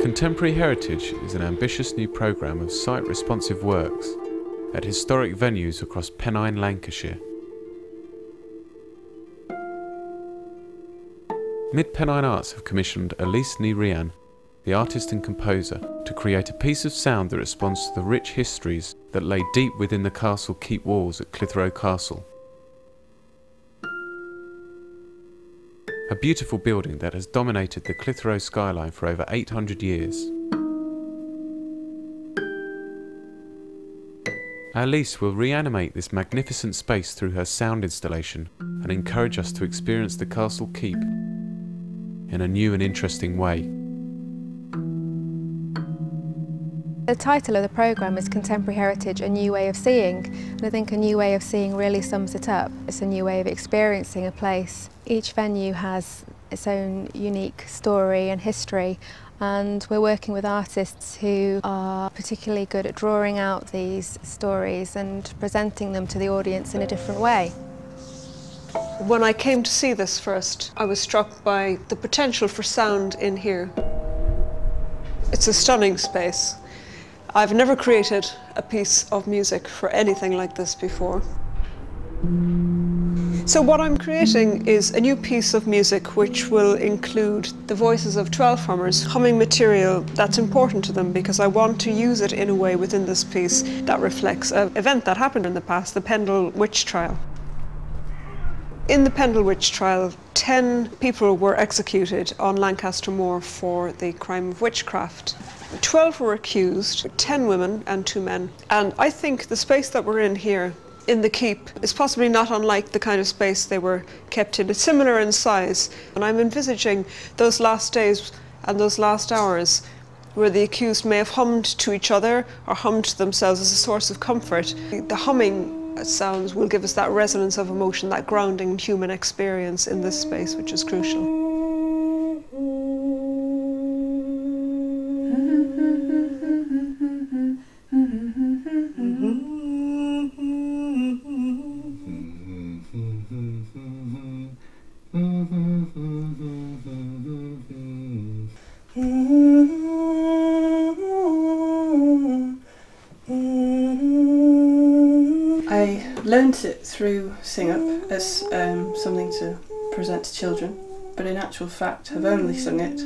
Contemporary Heritage is an ambitious new programme of site-responsive works at historic venues across Pennine, Lancashire. Mid-Pennine Arts have commissioned Ailís Ní Ríain, the artist and composer, to create a piece of sound that responds to the rich histories that lay deep within the castle keep walls at Clitheroe Castle. A beautiful building that has dominated the Clitheroe skyline for over 800 years. Ailís will reanimate this magnificent space through her sound installation and encourage us to experience the castle keep in a new and interesting way. The title of the programme is Contemporary Heritage, A New Way of Seeing, and I think a new way of seeing really sums it up. It's a new way of experiencing a place. Each venue has its own unique story and history, and we're working with artists who are particularly good at drawing out these stories and presenting them to the audience in a different way. When I came to see this first, I was struck by the potential for sound in here. It's a stunning space. I've never created a piece of music for anything like this before. So what I'm creating is a new piece of music which will include the voices of 12 hummers humming material that's important to them, because I want to use it in a way within this piece that reflects an event that happened in the past, the Pendle Witch Trial. In the Pendle Witch Trial, 10 people were executed on Lancaster Moor for the crime of witchcraft. 12 were accused, 10 women and 2 men. And I think the space that we're in here, in the keep, is possibly not unlike the kind of space they were kept in. It's similar in size. And I'm envisaging those last days and those last hours where the accused may have hummed to each other or hummed to themselves as a source of comfort. The humming sounds will give us that resonance of emotion, that grounding human experience in this space, which is crucial. I learnt it through Sing Up as something to present to children, but in actual fact have only sung it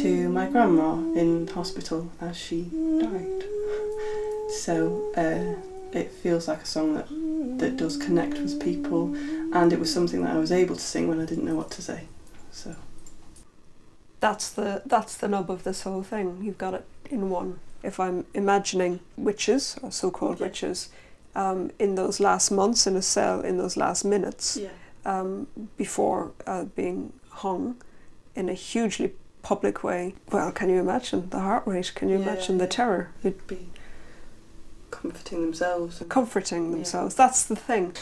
to my grandma in hospital as she died. So it feels like a song that does connect with people, and it was something that I was able to sing when I didn't know what to say. So that's the nub of this whole thing. You've got it in one. If I'm imagining witches, or so-called witches, in those last months in a cell, in those last minutes, before being hung in a hugely public way. Well, can you imagine the heart rate? Can you imagine the terror? It'd be comforting themselves. Comforting themselves, that's the thing.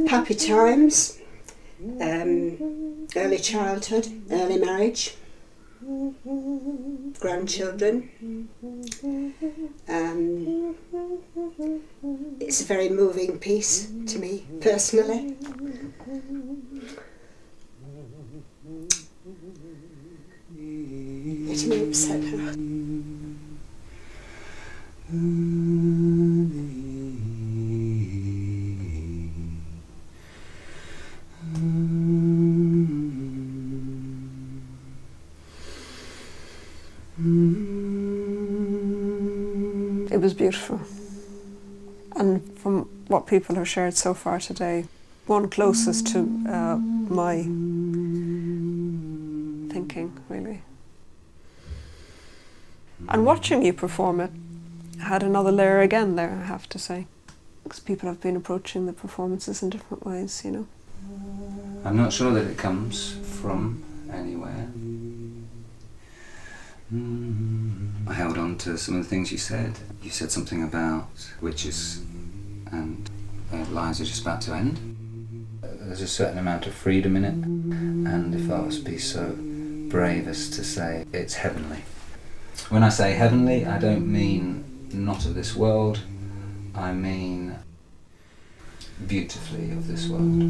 Happy times, early childhood, early marriage, grandchildren. It's a very moving piece to me personally. It moves a lot. It was beautiful, and from what people have shared so far today, one closest to my thinking, really. And watching you perform it had another layer again there, I have to say, because people have been approaching the performances in different ways, you know. I'm not sure that it comes from anywhere. I held on to some of the things you said. You said something about witches and lives are just about to end. There's a certain amount of freedom in it, and if I was to be so brave as to say it's heavenly. When I say heavenly, I don't mean not of this world, I mean beautifully of this world.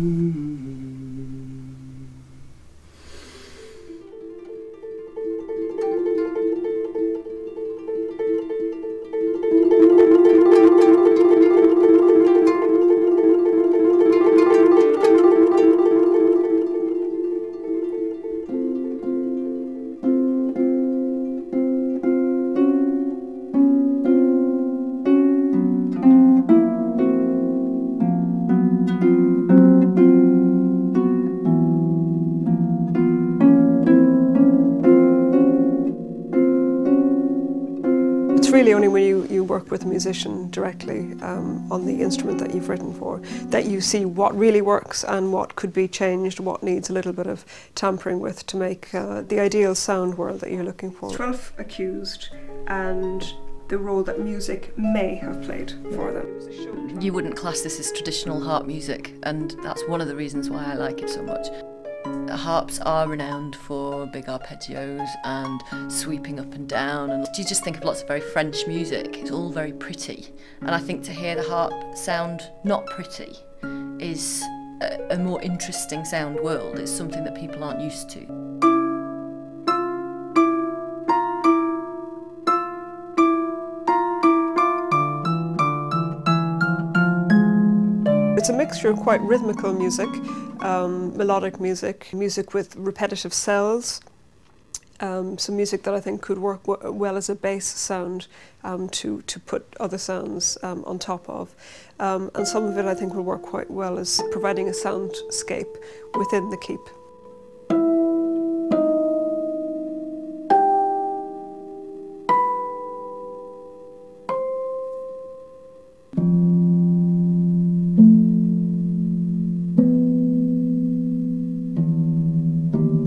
It's really only when you work with a musician directly on the instrument that you've written for that you see what really works and what could be changed, what needs a little bit of tampering with to make the ideal sound world that you're looking for. 12 accused and the role that music may have played for them. You wouldn't class this as traditional harp music, and that's one of the reasons why I like it so much. Harps are renowned for big arpeggios and sweeping up and down, and you just think of lots of very French music. It's all very pretty, and I think to hear the harp sound not pretty is a more interesting sound world. It's something that people aren't used to. It's a mixture of quite rhythmical music, melodic music, music with repetitive cells, some music that I think could work well as a bass sound to put other sounds on top of. And some of it I think will work quite well as providing a soundscape within the keep.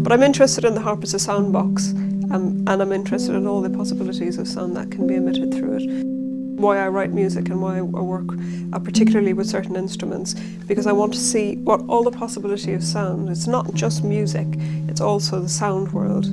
But I'm interested in the harp as a sound box, and I'm interested in all the possibilities of sound that can be emitted through it. Why I write music and why I work particularly with certain instruments, because I want to see what all the possibility of sound. It's not just music, it's also the sound world.